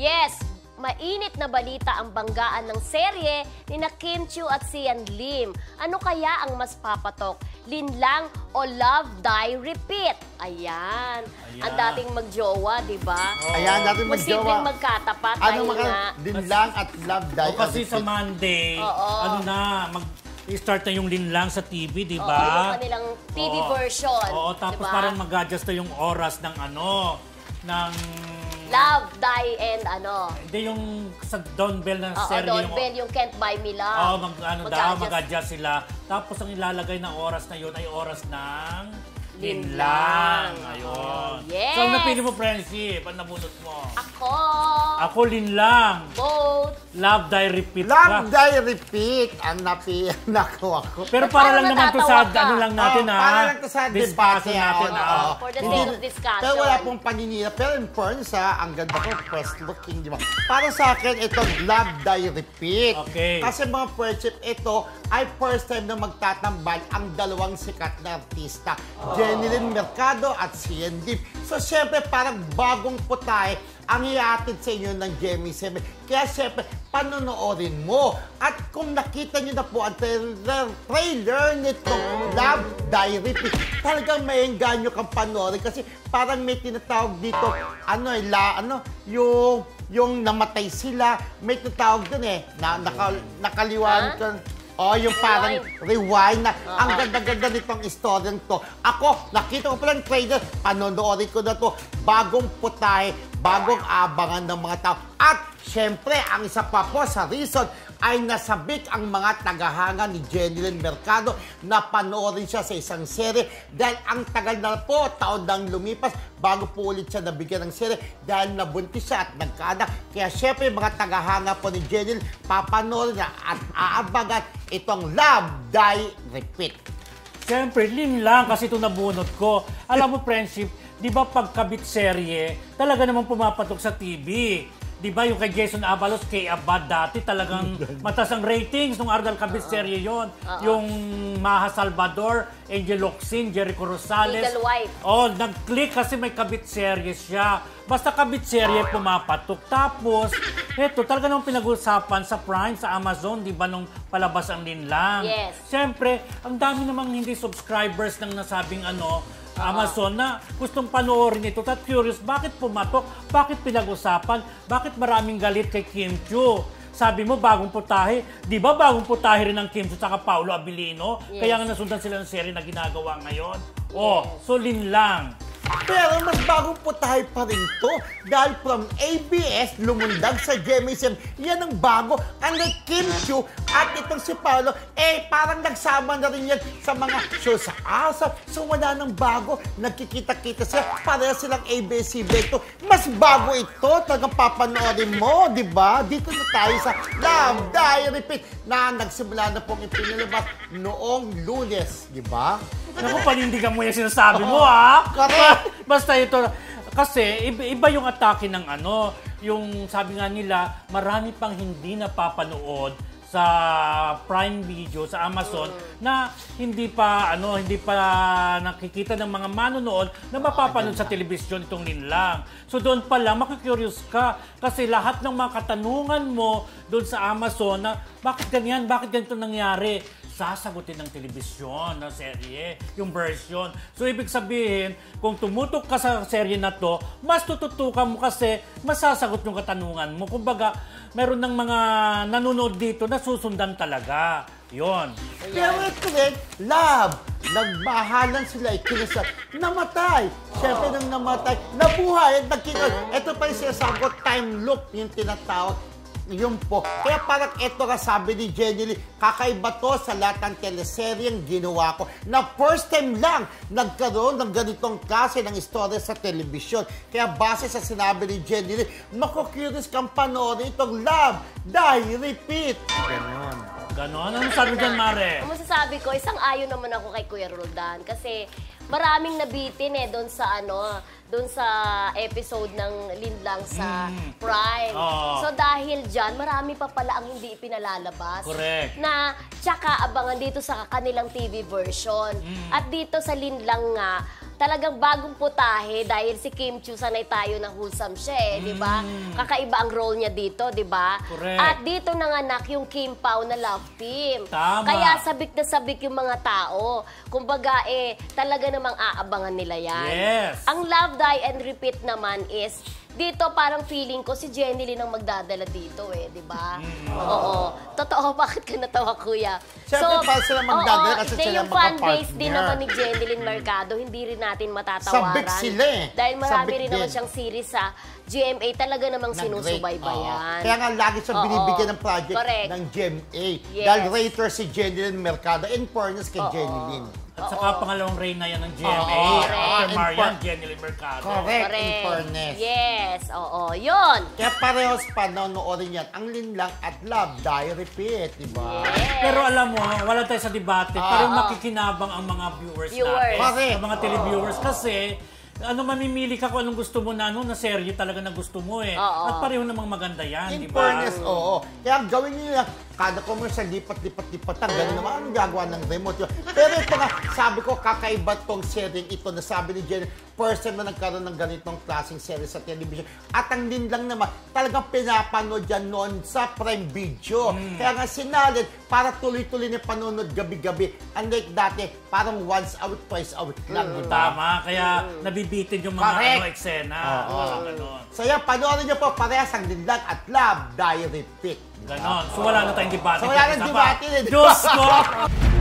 Yes, mainit na balita ang banggaan ng serye ni na Kim Chiu at Sian Lim. Ano kaya ang mas papatok? Linlang o Love, Die, Repeat? Ayan. Ang dating magjowa, di ba? Ayan, dating magjowa. Posibleng magkatapat. Ano Linlang at Love, Die, kasi sa Monday, i-start na yung Linlang sa TV, di ba? Oo, yung kanilang TV version. Oo, tapos diba? parang mag-adjust na yung oras ng ng Love, Die, and Hindi yung sa Don Bell na serye. Don Bell, yung Can't Buy Me Love. Mag-adjust sila. Tapos ang ilalagay na oras na yun ay oras ng Linlang. Ayun. Yes. So, napili mo, Friendship. Ano nabunot mo? Ako Linlang. Both. Love, Die, Repeat. Love, Die, Repeat. Ang nakuha ko. Pero para lang naman to sa, ano lang natin para lang to sa debate natin. For the sake of discussion. Pero wala pong paninira. Pero in fairness, ang ganda ko, first looking, di ba? Para sa akin, itong Love, Die, Repeat. Okay. Kasi mga Friendship, ito ay first time na magtatambal ang dalawang sikat na artista. Jenilyn Mercado at Sian Lim. So, syempre, parang bagong putahe ang iatid sa inyo ng Gemmy 7. Kaya, syempre, panonoodin mo. At kung nakita nyo na po ang trailer nitong Love, Die, Repeat, talagang may engganyo kang panoorin kasi parang may tinatawag dito, yung namatay sila, may tinatawag dun nakaliwan ka. Yung parang rewind na. Ang ganda-ganda nitong story to. Ako, nakita ko palang trailer, panonoodin ko na to. Bagong putahe, bagong abangan ng mga tao. At, syempre, ang isa pa po sa reason ay nasabik ang mga tagahanga ni Jenilyn Mercado na panoorin siya sa isang serye dahil ang tagal na po, taon nang lumipas bago po ulit siya nabigyan ng serye dahil nabuntis siya at nagkaanak. Kaya syempre mga tagahanga po ni Jenilyn papanoorin na at aabangan itong Love, Die, Repeat. Siyempre, Linlang kasi ito nabunot ko. Alam mo, Friendship, di ba pagkabit serye, talaga namang pumapatok sa TV. Di ba yung kay Jason Avalos, kay Abad dati, talagang mataas ang ratings nung Ardal Kabit serye yon. Yung Maha Salvador, Angel Locsin, Jericho Rosales. Legal Wife. Nag-click kasi may kabit serye siya. Basta kabit serye pumapatok. Tapos, eto, talaga namang pinag-usapan sa Prime, sa Amazon, di ba nung palabas ang Linlang. Yes. Siyempre, ang dami namang hindi subscribers ng nasabing Amazon na gustong panoorin ito. At curious, bakit pumatok? Bakit pinag-usapan? Bakit maraming galit kay Kim Chiu? Sabi mo, bagong putahe. Di ba bagong putahe rin ng Kim Chiu saka Paolo Abilino? Yes. Kaya nga nasundan sila ng serye na ginagawa ngayon. So Linlang. Pero mas bagong putahe pa rin to dahil from ABS lumundag sa Gemmy 7. Yan ang bago. Ang Kim Chiu at itong si Paolo, parang nagsama na rin yan sa mga show sa ASAP. So wala nang bago. Nagkikita-kita sila. Pareha silang ABS-CBN to. Mas bago ito. Talagang papanoorin mo, di ba? Dito na tayo sa Love, Die, Repeat na nagsimula na pong ipinilabas noong Lunes, di ba? Naku, panindigan mo yung sinasabi mo, ha? Basta ito, kasi iba yung atake ng yung sabi nga nila, marami pang hindi napapanood sa Prime Video, sa Amazon, na hindi pa nakikita ng mga manonood na mapapanood sa telebisyon itong Linlang. So doon pa lang, makikurious ka. Kasi lahat ng mga katanungan mo doon sa Amazon na bakit ganyan, bakit ganito nangyari, sasagutin ng telebisyon, ng serye, yung version. So, ibig sabihin, kung tumutok ka sa serye na to, mas tututukan mo kasi masasagot yung katanungan mo. Kumbaga, meron ng mga nanonood dito na susundan talaga. Yon. Pero ito rin, Love. Nagmahalan sila, ikinasal. Namatay. Siyempre nang namatay, nabuhay at nagkinal. Ito pa yung sinasagot, time loop, yung tinatawag. Yun po. Kaya parang ito nga sabi ni Jenny Lee, kakaiba to sa lahat ng teleseryeng ginawa ko na first time lang nagkaroon ng ganitong klase ng istorya sa telebisyon. Kaya base sa sinabi ni Jenny Lee, makukurious kang panoorin itong Love, Die, Repeat. Ganon? Ano sabi dyan, Mare? Ang masasabi ko, isang ayon naman ako kay Kuya Roldan. Kasi maraming nabitin doon sa episode ng Linlang sa Prime. So dahil dyan, marami pa pala ang hindi ipinalalabas. Correct. Na tsaka abangan dito sa kanilang TV version. At dito sa Linlang nga, talagang bagong putahe dahil si Kim Chiu sanay tayo na wholesome siya di ba? Kakaiba ang role niya dito, di ba? Correct. At dito nanganak yung Kim Pao na love team. Tama. Kaya sabik na sabik yung mga tao. Kumbaga talaga namang aabangan nila yan. Yes. Ang Love, Die and Repeat naman is dito parang feeling ko si Jenny Lin ang magdadala dito di ba? Oo. Totoo, bakit ka natawa, kuya? Siyempre, para sila magdadala kasi sila yung fan base magka-partner. din naman ni Jenny Lin Mercado, hindi rin natin matatawaran. Sabik sila Dahil marami Sabik rin naman din. siyang series sa GMA, talaga namang Na sinusubaybayan. great. Kaya nga lagi siyang Oo. binibigyan ng project Correct. ng GMA. Yes. Dahil rater si Jenny Lin Mercado. In fairness kay Jenny Lin. At saka pangalawang reyna yan ng GMA. Oo, After in Marian, fair- Jenny Lin Mercado. Correct. In fairness. Yes, oo. Yun. Kaya parehos panonoorin yan. Ang Linlang at Love, Die, Repeat. Diba? Yes. Pero alam mo, wala tayo sa debate. Parang makikinabang ang mga viewers natin. Correct. Ang mga televiewers. Kasi, mamimili ka kung anong gusto mo na serye talaga na gusto mo Oo. At pareho namang maganda yan, In di ba? fairness, oo. Kaya gawin niyo lang, kada commercial, lipat-lipat-lipat, gano'n naman, anong gagawa ng remote yun? Pero ito nga, sabi ko, kakaiba tong series ito na sabi ni Jenny, first time na nagkaroon ng ganitong klaseng series sa television. At ang Linlang naman, talagang pinapanood yan noon sa Prime Video. Kaya nga sinalin, para tuloy-tuloy na panonood gabi-gabi. Unlike dati, parang once a week, twice a week lang, di ba? Tama, kaya nabibitin yung mga Correct. eksena. Oo. Mga ganon. So yan, panoorin niyo po parehas ang Linlang at Love, Die, Repeat. Ganon. So wala na tayong debate. So wala nang Isa pa. debate, di ba? Diyos ko!